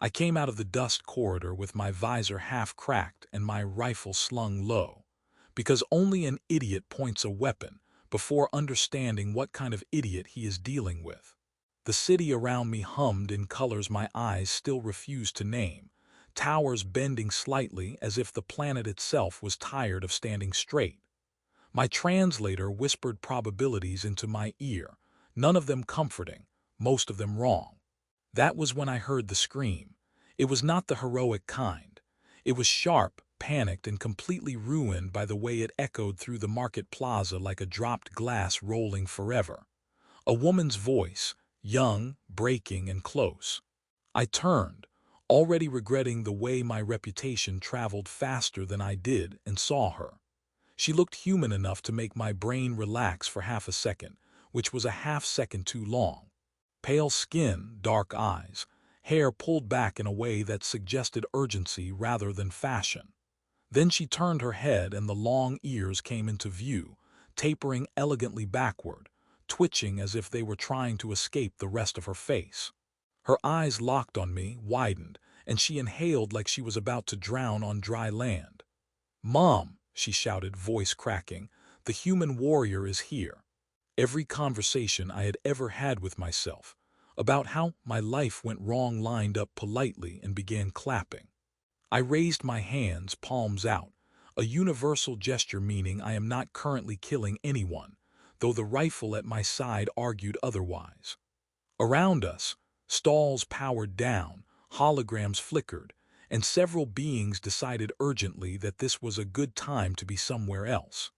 I came out of the dust corridor with my visor half cracked and my rifle slung low, because only an idiot points a weapon before understanding what kind of idiot he is dealing with. The city around me hummed in colors my eyes still refused to name, towers bending slightly as if the planet itself was tired of standing straight. My translator whispered probabilities into my ear, none of them comforting, most of them wrong. That was when I heard the scream. It was not the heroic kind. It was sharp, panicked, and completely ruined by the way it echoed through the market plaza like a dropped glass rolling forever. A woman's voice, young, breaking, and close. I turned, already regretting the way my reputation traveled faster than I did, and saw her. She looked human enough to make my brain relax for half a second, which was a half second too long. Pale skin, dark eyes, hair pulled back in a way that suggested urgency rather than fashion. Then she turned her head and the long ears came into view, tapering elegantly backward, twitching as if they were trying to escape the rest of her face. Her eyes locked on me, widened, and she inhaled like she was about to drown on dry land. "Mom," she shouted, voice cracking, "the human warrior is here." Every conversation I had ever had with myself about how my life went wrong lined up politely and began clapping. I raised my hands, palms out, a universal gesture meaning I am not currently killing anyone, though the rifle at my side argued otherwise. Around us, stalls powered down, holograms flickered, and several beings decided urgently that this was a good time to be somewhere else.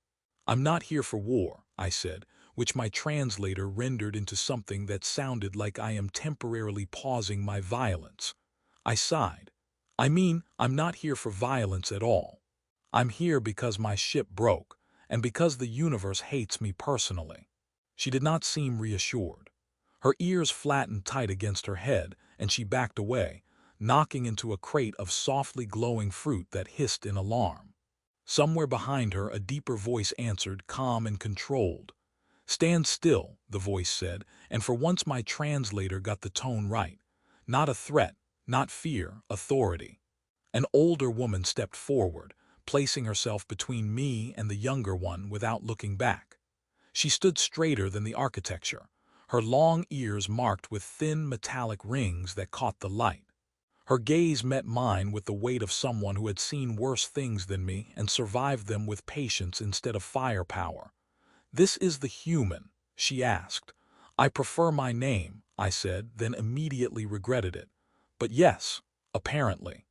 "I'm not here for war," I said, which my translator rendered into something that sounded like I am temporarily pausing my violence. I sighed. "I mean, I'm not here for violence at all. I'm here because my ship broke, and because the universe hates me personally." She did not seem reassured. Her ears flattened tight against her head, and she backed away, knocking into a crate of softly glowing fruit that hissed in alarm. Somewhere behind her, a deeper voice answered, calm and controlled. "Stand still," the voice said, and for once my translator got the tone right. Not a threat, not fear, authority. An older woman stepped forward, placing herself between me and the younger one without looking back. She stood straighter than the architecture, her long ears marked with thin metallic rings that caught the light. Her gaze met mine with the weight of someone who had seen worse things than me and survived them with patience instead of firepower. "This is the human?" she asked. "I prefer my name," I said, then immediately regretted it. "But yes, apparently."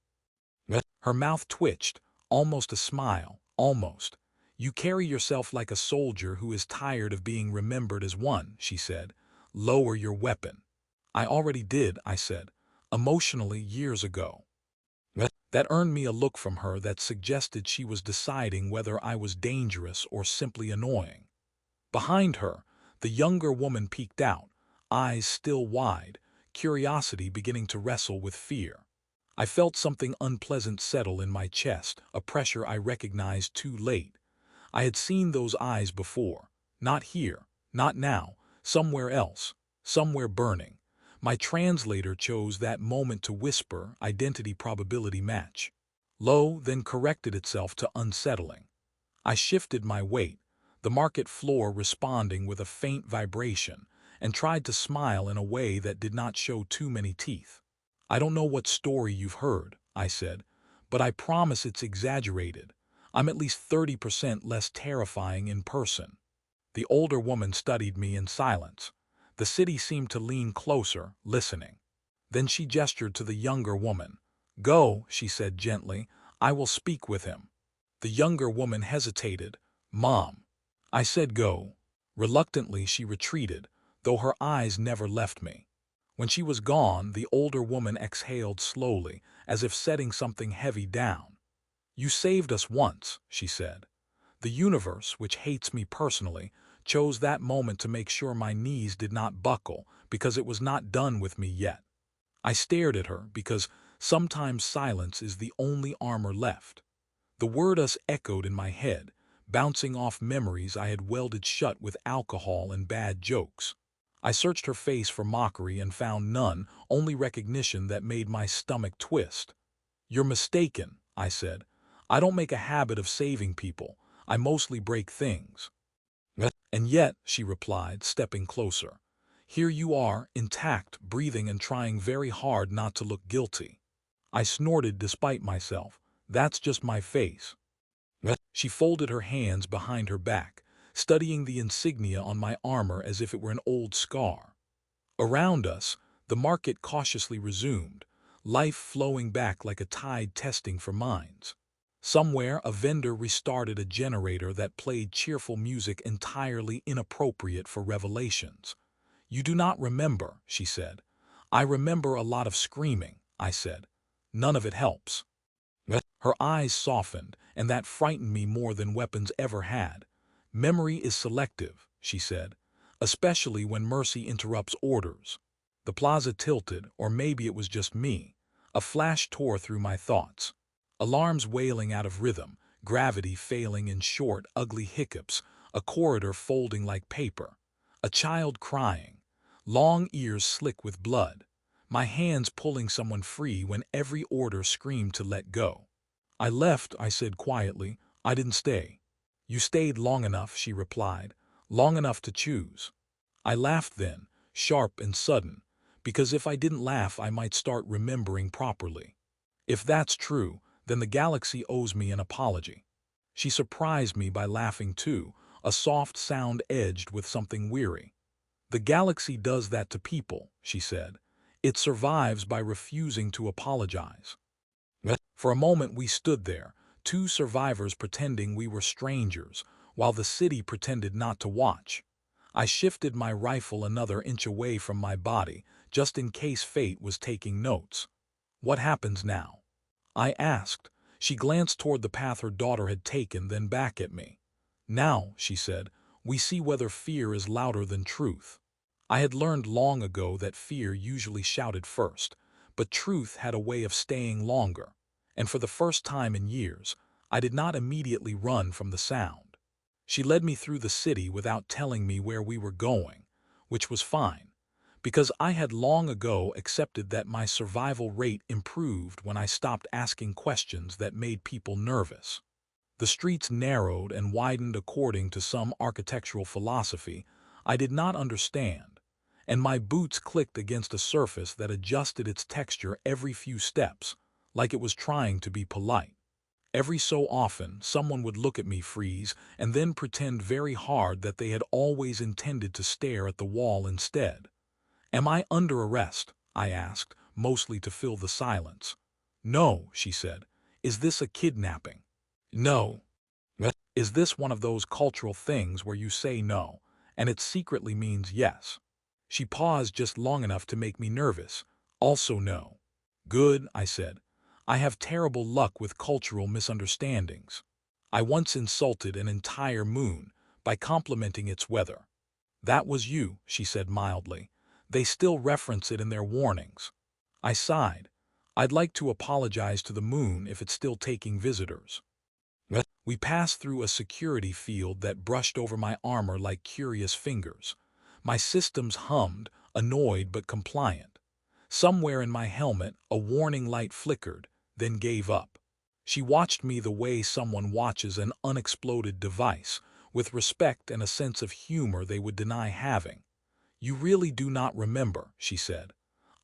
Her mouth twitched, almost a smile, almost. "You carry yourself like a soldier who is tired of being remembered as one," she said. "Lower your weapon." "I already did," I said, emotionally years ago. That earned me a look from her that suggested she was deciding whether I was dangerous or simply annoying. Behind her, the younger woman peeked out, eyes still wide, curiosity beginning to wrestle with fear. I felt something unpleasant settle in my chest, a pressure I recognized too late. I had seen those eyes before, not here, not now, somewhere else, somewhere burning. My translator chose that moment to whisper, identity probability match. Low, then corrected itself to unsettling. I shifted my weight, the market floor responding with a faint vibration, and tried to smile in a way that did not show too many teeth. "I don't know what story you've heard," I said, "but I promise it's exaggerated. I'm at least 30% less terrifying in person." The older woman studied me in silence. The city seemed to lean closer, listening. Then she gestured to the younger woman. "Go," she said gently, "I will speak with him." The younger woman hesitated. "Mom." I said go. Reluctantly she retreated, though her eyes never left me. When she was gone, the older woman exhaled slowly, as if setting something heavy down. "You saved us once," she said. "The universe, which hates me personally, chose that moment to make sure my knees did not buckle because it was not done with me yet." I stared at her because sometimes silence is the only armor left. The word "us" echoed in my head, bouncing off memories I had welded shut with alcohol and bad jokes. I searched her face for mockery and found none, only recognition that made my stomach twist. "You're mistaken," I said. "I don't make a habit of saving people. I mostly break things." "And yet," she replied, stepping closer, "here you are, intact, breathing and trying very hard not to look guilty." I snorted despite myself. "That's just my face." She folded her hands behind her back, studying the insignia on my armor as if it were an old scar. Around us, the market cautiously resumed, life flowing back like a tide testing for minds. Somewhere, a vendor restarted a generator that played cheerful music entirely inappropriate for revelations. "You do not remember," she said. "I remember a lot of screaming," I said. "None of it helps." Her eyes softened, and that frightened me more than weapons ever had. "Memory is selective," she said, "especially when mercy interrupts orders." The plaza tilted, or maybe it was just me. A flash tore through my thoughts. Alarms wailing out of rhythm, gravity failing in short, ugly hiccups, a corridor folding like paper, a child crying, long ears slick with blood, my hands pulling someone free when every order screamed to let go. "I left," I said quietly. "I didn't stay." "You stayed long enough," she replied, "long enough to choose." I laughed then, sharp and sudden, because if I didn't laugh I might start remembering properly. "If that's true, then the galaxy owes me an apology." She surprised me by laughing too, a soft sound edged with something weary. "The galaxy does that to people," she said. "It survives by refusing to apologize." For a moment we stood there, two survivors pretending we were strangers, while the city pretended not to watch. I shifted my rifle another inch away from my body, just in case fate was taking notes. "What happens now?" I asked. She glanced toward the path her daughter had taken, then back at me. "Now," she said, "we see whether fear is louder than truth." I had learned long ago that fear usually shouted first, but truth had a way of staying longer, and for the first time in years, I did not immediately run from the sound. She led me through the city without telling me where we were going, which was fine, because I had long ago accepted that my survival rate improved when I stopped asking questions that made people nervous. The streets narrowed and widened according to some architectural philosophy I did not understand, and my boots clicked against a surface that adjusted its texture every few steps, like it was trying to be polite. Every so often, someone would look at me, freeze, and then pretend very hard that they had always intended to stare at the wall instead. "Am I under arrest?" I asked, mostly to fill the silence. "No," she said. "Is this a kidnapping?" "No." "Is this one of those cultural things where you say no, and it secretly means yes?" She paused just long enough to make me nervous. "Also no." "Good," I said. "I have terrible luck with cultural misunderstandings. I once insulted an entire moon by complimenting its weather." "That was you," she said mildly. "They still reference it in their warnings." I sighed. "I'd like to apologize to the moon if it's still taking visitors." We passed through a security field that brushed over my armor like curious fingers. My systems hummed, annoyed but compliant. Somewhere in my helmet, a warning light flickered, then gave up. She watched me the way someone watches an unexploded device, with respect and a sense of humor they would deny having. "You really do not remember," she said.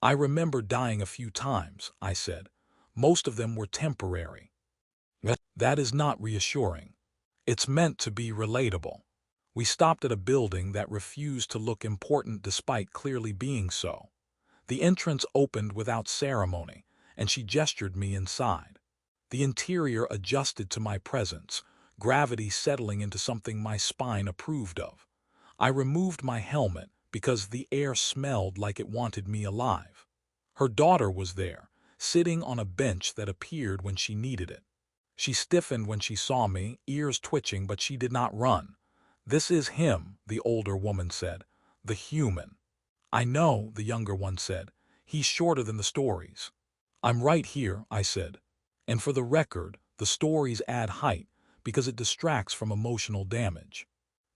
"I remember dying a few times," I said. "Most of them were temporary." That is not reassuring. It's meant to be relatable. We stopped at a building that refused to look important despite clearly being so. The entrance opened without ceremony, and she gestured me inside. The interior adjusted to my presence, gravity settling into something my spine approved of. I removed my helmet because the air smelled like it wanted me alive. Her daughter was there, sitting on a bench that appeared when she needed it. She stiffened when she saw me, ears twitching, but she did not run. "This is him," the older woman said. "The human." "I know," the younger one said. "He's shorter than the stories." "I'm right here," I said. "And for the record, the stories add height because it distracts from emotional damage."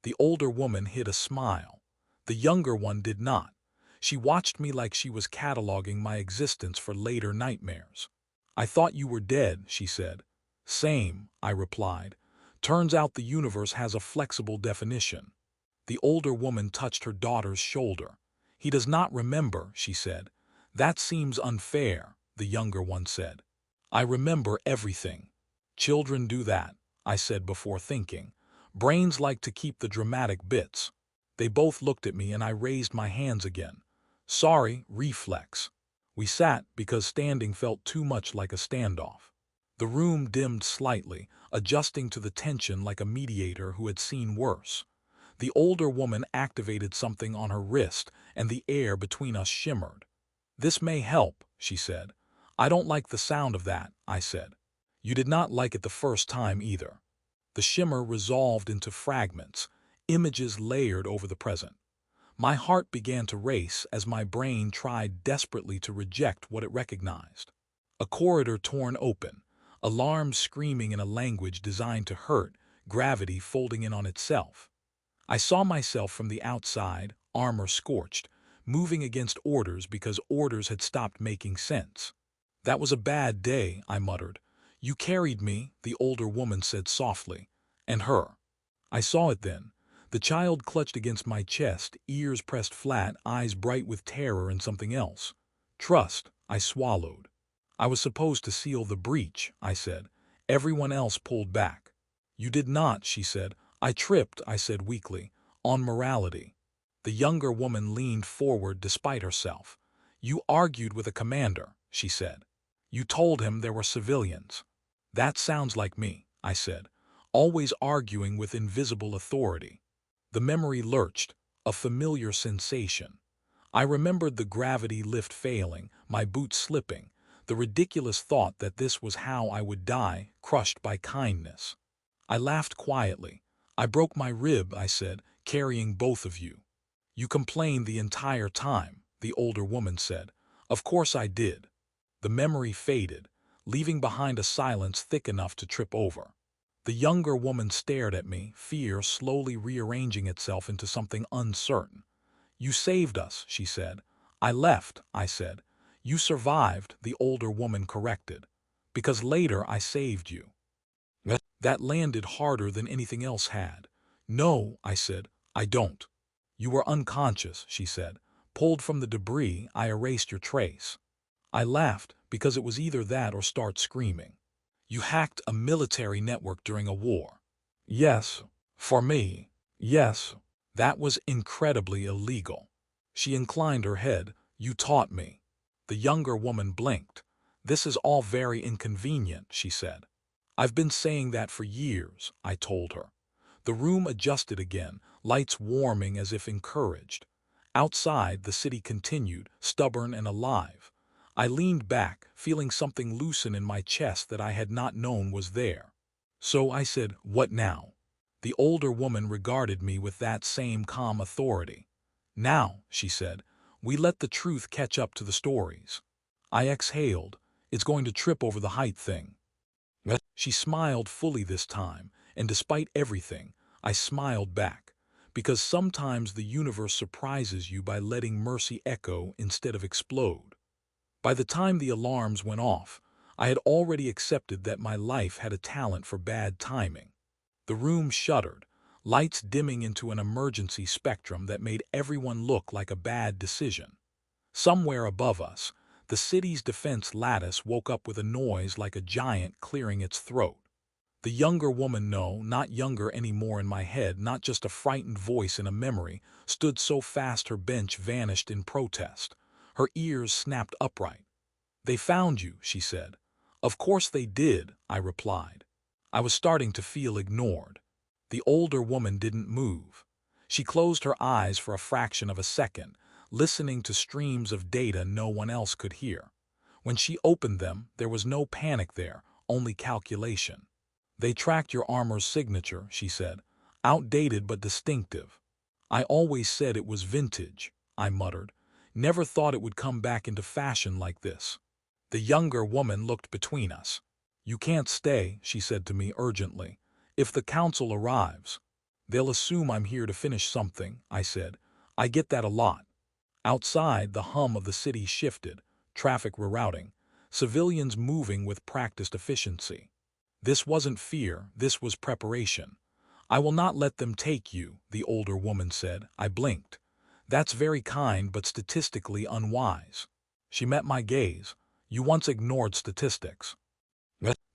The older woman hid a smile. The younger one did not. She watched me like she was cataloging my existence for later nightmares. "I thought you were dead," she said. "Same," I replied. "Turns out the universe has a flexible definition." The older woman touched her daughter's shoulder. "He does not remember," she said. "That seems unfair," the younger one said. "I remember everything." "Children do that," I said before thinking. "Brains like to keep the dramatic bits." They both looked at me and I raised my hands again. Sorry, reflex. We sat because standing felt too much like a standoff. The room dimmed slightly, adjusting to the tension like a mediator who had seen worse. The older woman activated something on her wrist, and the air between us shimmered. "This may help," she said. "I don't like the sound of that," I said. "You did not like it the first time either." The shimmer resolved into fragments, images layered over the present. My heart began to race as my brain tried desperately to reject what it recognized. A corridor torn open, alarms screaming in a language designed to hurt, gravity folding in on itself. I saw myself from the outside, armor scorched, moving against orders because orders had stopped making sense. "That was a bad day," I muttered. "You carried me," the older woman said softly. "And her." I saw it then. The child clutched against my chest, ears pressed flat, eyes bright with terror and something else. "Trust," I swallowed. "I was supposed to seal the breach," I said. "Everyone else pulled back." "You did not," she said. "I tripped," I said weakly, "on morality." The younger woman leaned forward despite herself. "You argued with a commander," she said. "You told him there were civilians." "That sounds like me," I said. "Always arguing with invisible authority." The memory lurched, a familiar sensation. I remembered the gravity lift failing, my boots slipping, the ridiculous thought that this was how I would die, crushed by kindness. I laughed quietly. "I broke my rib," I said, "carrying both of you." "You complained the entire time," the older woman said. "Of course I did." The memory faded, leaving behind a silence thick enough to trip over. The younger woman stared at me, fear slowly rearranging itself into something uncertain. "You saved us," she said. "I left," I said. "You survived," the older woman corrected. "Because later I saved you." That landed harder than anything else had. "No," I said, "I don't." "You were unconscious," she said. "Pulled from the debris, I erased your trace." I laughed, because it was either that or start screaming. "You hacked a military network during a war." "Yes. For me. Yes. That was incredibly illegal." She inclined her head. "You taught me." The younger woman blinked. "This is all very inconvenient," she said. "I've been saying that for years," I told her. The room adjusted again, lights warming as if encouraged. Outside, the city continued, stubborn and alive. I leaned back, feeling something loosen in my chest that I had not known was there. So I said, "What now?" The older woman regarded me with that same calm authority. "Now," she said, "we let the truth catch up to the stories." I exhaled. "It's going to trip over the height thing." She smiled fully this time, and despite everything, I smiled back. Because sometimes the universe surprises you by letting mercy echo instead of explode. By the time the alarms went off, I had already accepted that my life had a talent for bad timing. The room shuddered, lights dimming into an emergency spectrum that made everyone look like a bad decision. Somewhere above us, the city's defense lattice woke up with a noise like a giant clearing its throat. The younger woman, no, not younger anymore in my head, not just a frightened voice in a memory, stood so fast her bench vanished in protest. Her ears snapped upright. "They found you," she said. "Of course they did," I replied. I was starting to feel ignored. The older woman didn't move. She closed her eyes for a fraction of a second, listening to streams of data no one else could hear. When she opened them, there was no panic there, only calculation. "They tracked your armor's signature," she said. "Outdated but distinctive." "I always said it was vintage," I muttered. "Never thought it would come back into fashion like this." The younger woman looked between us. "You can't stay," she said to me urgently. "If the council arrives." "They'll assume I'm here to finish something," I said. I get that a lot. Outside, the hum of the city shifted, traffic rerouting, civilians moving with practiced efficiency. This wasn't fear, this was preparation. I will not let them take you, the older woman said. I blinked. That's very kind but statistically unwise. She met my gaze. You once ignored statistics.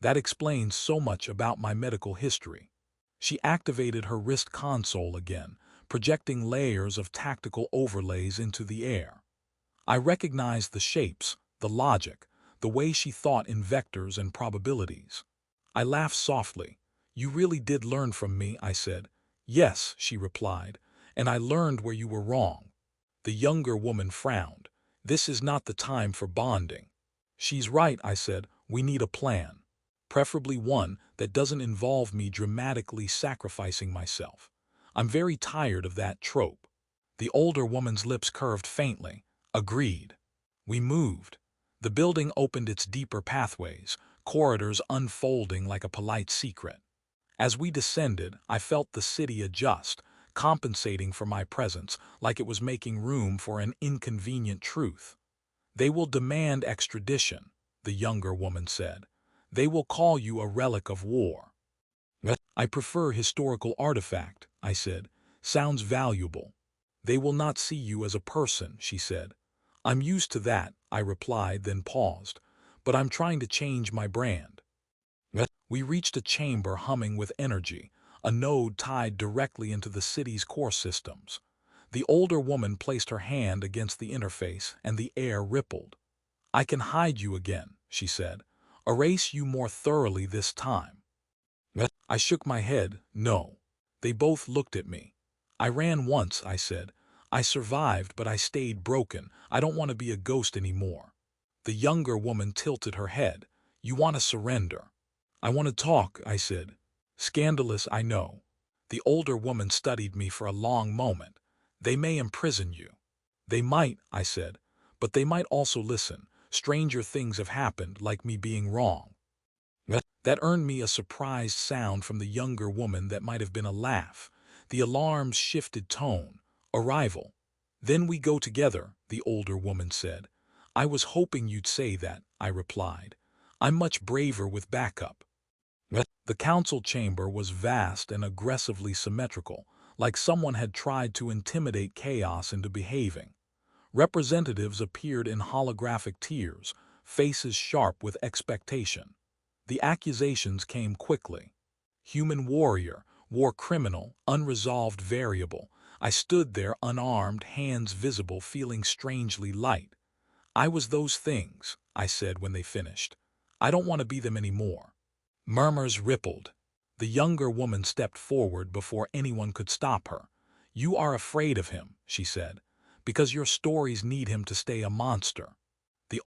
That explains so much about my medical history. She activated her wrist console again, projecting layers of tactical overlays into the air. I recognized the shapes, the logic, the way she thought in vectors and probabilities. I laughed softly. You really did learn from me, I said. Yes, she replied, and I learned where you were wrong. The younger woman frowned. This is not the time for bonding. She's right, I said. We need a plan. Preferably one that doesn't involve me dramatically sacrificing myself. I'm very tired of that trope. The older woman's lips curved faintly. Agreed. We moved. The building opened its deeper pathways, corridors unfolding like a polite secret. As we descended, I felt the city adjust, compensating for my presence like it was making room for an inconvenient truth. They will demand extradition, the younger woman said. They will call you a relic of war. I prefer historical artifact, I said. Sounds valuable. They will not see you as a person, she said. I'm used to that, I replied, then paused. But I'm trying to change my brand. We reached a chamber humming with energy, a node tied directly into the city's core systems. The older woman placed her hand against the interface, and the air rippled. I can hide you again, she said. Erase you more thoroughly this time. I shook my head. No. They both looked at me. I ran once, I said. I survived, but I stayed broken. I don't want to be a ghost anymore. The younger woman tilted her head. You want to surrender. I want to talk, I said. Scandalous, I know. The older woman studied me for a long moment. They may imprison you. They might, I said, but they might also listen. Stranger things have happened, like me being wrong. That earned me a surprised sound from the younger woman that might have been a laugh. The alarms shifted tone. Arrival. Then we go together, the older woman said. I was hoping you'd say that, I replied. I'm much braver with backup. The council chamber was vast and aggressively symmetrical, like someone had tried to intimidate chaos into behaving. Representatives appeared in holographic tiers, faces sharp with expectation. The accusations came quickly. Human warrior, war criminal, unresolved variable. I stood there unarmed, hands visible, feeling strangely light. I was those things, I said when they finished. I don't want to be them anymore. Murmurs rippled. The younger woman stepped forward before anyone could stop her. You are afraid of him, she said, because your stories need him to stay a monster.